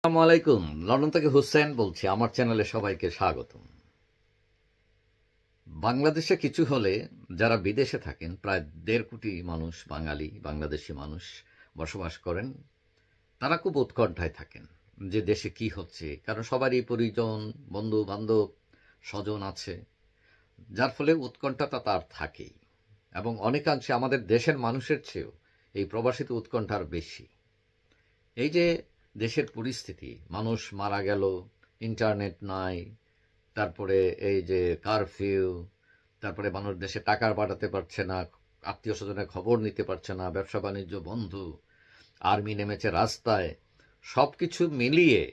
আসসালামু আলাইকুম। লন্ডন থেকে হুসেন বলছি। আমার চ্যানেলে সবাইকে স্বাগতম। বাংলাদেশে কিছু হলে যারা বিদেশে থাকেন, প্রায় 1.5 কোটি মানুষ, বাঙালি বাংলাদেশি মানুষ বসবাস করেন, তারা খুব উৎকণ্ঠায় থাকেন যে দেশে কি হচ্ছে। কারণ সবারই পরিজন, বন্ধু বান্ধব, স্বজন আছে, যার ফলে উৎকণ্ঠাটা তার থাকেই। এবং অনেকাংশে আমাদের দেশের মানুষের চেয়েও এই প্রবাসীতে উৎকণ্ঠার বেশি। এই যে দেশের পরিস্থিতি, মানুষ মারা গেল, ইন্টারনেট নাই, তারপরে এই যে কারফিউ, তারপরে মানুষ দেশে টাকা পাঠাতে পারছে না, আত্মীয় স্বজনের খবর নিতে পারছে না, ব্যবসা বাণিজ্য বন্ধ, আর্মি নেমেছে রাস্তায়, সবকিছু মিলিয়ে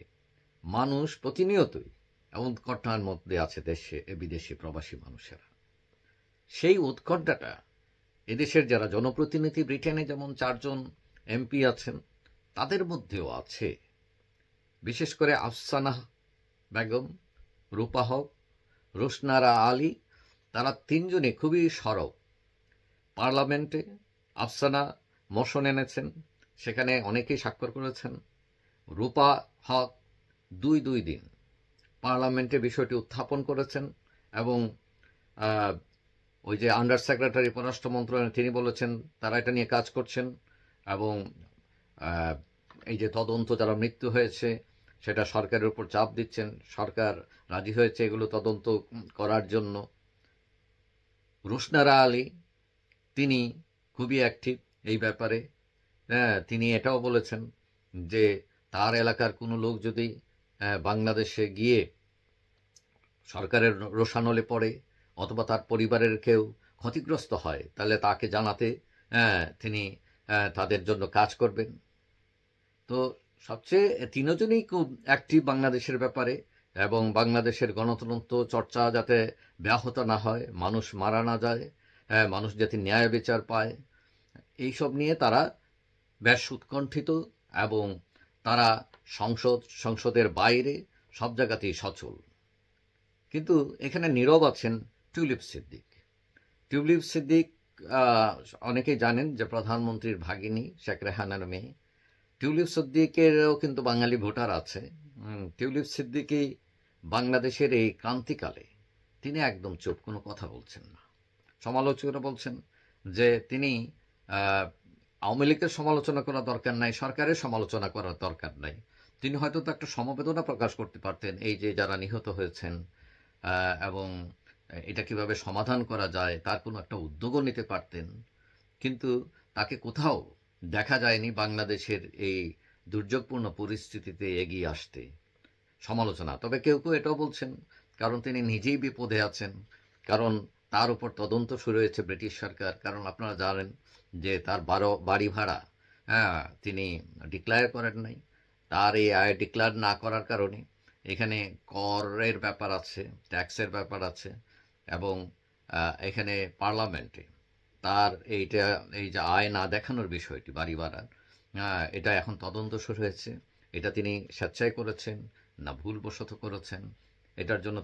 মানুষ প্রতিনিয়তই এমন উৎকণ্ঠার মধ্যে আছে দেশে বিদেশি প্রবাসী মানুষেরা। সেই উৎকণ্ঠাটা এদেশের যারা জনপ্রতিনিধি, ব্রিটেনে যেমন 4 জন এমপি আছেন, তাদের মধ্যেও আছে। বিশেষ করে আফসানা বেগম, রূপা হক, রোশনারা আলী, তারা 3 জনই খুবই সরব। পার্লামেন্টে আফসানা মোশন এনেছেন, সেখানে অনেকেই স্বাক্ষর করেছেন। রূপা হক 2 দিন পার্লামেন্টে বিষয়টি উত্থাপন করেছেন এবং ওই যে আন্ডার সেক্রেটারি পররাষ্ট্র মন্ত্রণালয়, তিনি বলেছেন তারা এটা নিয়ে কাজ করছেন এবং এই যে তদন্ত যারা মৃত্যু হয়েছে সেটা সরকারের উপর চাপ দিচ্ছেন। সরকার রাজি হয়েছে এগুলো তদন্ত করার জন্য। রোশনারা আলী, তিনি খুবই অ্যাক্টিভ এই ব্যাপারে। তিনি এটাও বলেছেন যে তার এলাকার কোনো লোক যদি বাংলাদেশে গিয়ে সরকারের রোষানলে পড়ে অথবা তার পরিবারের কেউ ক্ষতিগ্রস্ত হয়, তাহলে তাকে জানাতে তিনি তাদের জন্য কাজ করবেন। তো সবচেয়ে 3 জনই খুব অ্যাক্টিভ বাংলাদেশের ব্যাপারে, এবং বাংলাদেশের গণতন্ত্র চর্চা যাতে ব্যাহত না হয়, মানুষ মারা না যায়, মানুষ যাতে ন্যায় বিচার পায়, এইসব নিয়ে তারা বেশ উৎকণ্ঠিত। এবং তারা সংসদের বাইরে সব জায়গাতেই সচল। কিন্তু এখানে নীরব আছেন টিউলিপ সিদ্দিক। টিউলিপ সিদ্দিক অনেকেই জানেন যে প্রধানমন্ত্রীর ভাগিনী, শেখ রেহানার মেয়ে। টিউলিপ সিদ্দিকেরও কিন্তু বাঙালি ভোটার আছে। টিউলিপ সিদ্দিকই বাংলাদেশের এই ক্রান্তিকালে তিনি একদম চুপ, কোনো কথা বলছেন না। সমালোচকরা বলছেন যে তিনি আওয়ামী লীগের সমালোচনা করার দরকার নাই, সরকারের সমালোচনা করার দরকার নাই। তিনি হয়তো তো একটা সমবেদনা প্রকাশ করতে পারতেন, এই যে যারা নিহত হয়েছেন এবং এটা কিভাবে সমাধান করা যায় তার কোনো একটা উদ্যোগও নিতে পারতেন। কিন্তু তাকে কোথাও দেখা যায়নি বাংলাদেশের এই দুর্যোগপূর্ণ পরিস্থিতিতে এগিয়ে আসতে। সমালোচনা, তবে কেউ কেউ এটাও বলছেন কারণ তিনি নিজেই বিপদে আছেন, কারণ তার উপর তদন্ত শুরু হয়েছে ব্রিটিশ সরকার। কারণ আপনারা জানেন যে তার বাড়ি ভাড়া তিনি ডিক্লেয়ার করেন নাই। তার এই আয় ডিক্লেয়ার না করার কারণে এখানে করের ব্যাপার আছে, ট্যাক্সের ব্যাপার আছে, এবং এখানে পার্লামেন্টে তার এই যে আয় না দেখানোর বিষয়টি, বাড়ি ভাড়ার, এটা এখন তদন্ত শুরু হয়েছে। এটা তিনি স্বেচ্ছায় করেছেন না ভুলবশত করেছেন, এটার জন্য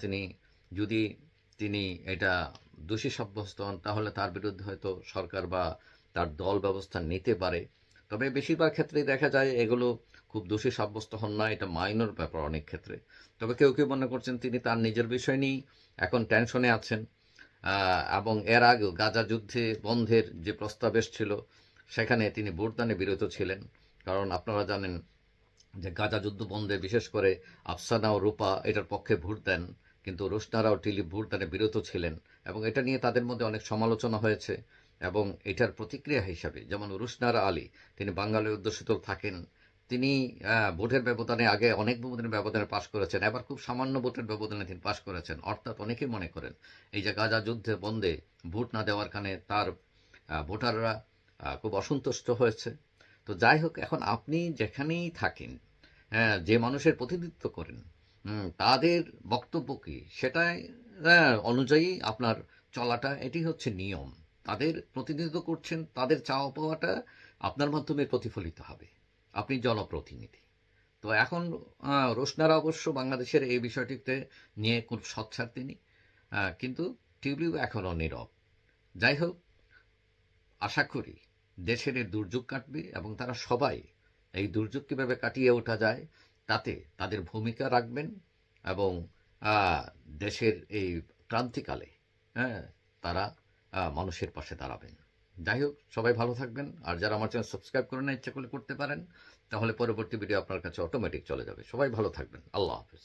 যদি তিনি এটা দোষী সাব্যস্ত হন, তাহলে তার বিরুদ্ধে হয়তো সরকার বা তার দল ব্যবস্থা নিতে পারে। তবে বেশিরভাগ ক্ষেত্রেই দেখা যায় এগুলো খুব দোষী সাব্যস্ত হন না, এটা মাইনর ব্যাপার অনেক ক্ষেত্রে। তবে কেউ কেউ মনে করছেন তিনি তার নিজের বিষয় নিয়েই এখন টেনশনে আছেন। এবং এর আগেও গাজা যুদ্ধে বন্ধের যে প্রস্তাব এসেছিল সেখানে তিনি ভোটদানে বিরত ছিলেন। কারণ আপনারা জানেন যে গাজা যুদ্ধ বন্ধে বিশেষ করে আফসানা ও রূপা এটার পক্ষে ভোট দেন, কিন্তু রোশনারা ও টিলিপ ভোটদানে বিরত ছিলেন, এবং এটা নিয়ে তাদের মধ্যে অনেক সমালোচনা হয়েছে। এবং এটার প্রতিক্রিয়া হিসাবে যেমন রোশনারা আলী, তিনি বাঙালি অধ্যুষিত থাকেন, তিনি ভোটের ব্যবধানে আগে অনেক ভোটের ব্যবধানে পাশ করেছেন, এবার খুব সামান্য ভোটের ব্যবধানে তিনি পাশ করেছেন। অর্থাৎ অনেকেই মনে করেন এই যে গাজা যুদ্ধে বন্ধে ভোট না দেওয়ার কারণে তার ভোটাররা খুব অসন্তুষ্ট হয়েছে। তো যাই হোক, এখন আপনি যেখানেই থাকেন, যে মানুষের প্রতিনিধিত্ব করেন, তাদের বক্তব্য কি সেটাই অনুযায়ী আপনার চলাটা, এটি হচ্ছে নিয়ম। তাদের প্রতিনিধিত্ব করছেন, তাদের চাওয়া পাওয়াটা আপনার মাধ্যমে প্রতিফলিত হবে। আপনি জনপ্রতিনিধি। তো এখন রোশনারা অবশ্য বাংলাদেশের এই বিষয়টিতে নিয়ে খুব সোচ্চার তিনি, কিন্তু টিউলিপ এখনও নীরব। যাই হোক, আশা করি দেশের এই দুর্যোগ কাটবে এবং তারা সবাই এই দুর্যোগ কীভাবে কাটিয়ে ওঠা যায় তাতে তাদের ভূমিকা রাখবেন এবং দেশের এই ক্রান্তিকালে হ্যাঁ তারা মানুষের পাশে দাঁড়াবেন। যাই হোক, সবাই ভালো থাকবেন। আর যারা আমার চ্যানেল সাবস্ক্রাইব করে না, ইচ্ছা করলে করতে পারেন, তাহলে পরবর্তী ভিডিও আপনার কাছে অটোমেটিক চলে যাবে। সবাই ভালো থাকবেন। আল্লাহ হাফেজ।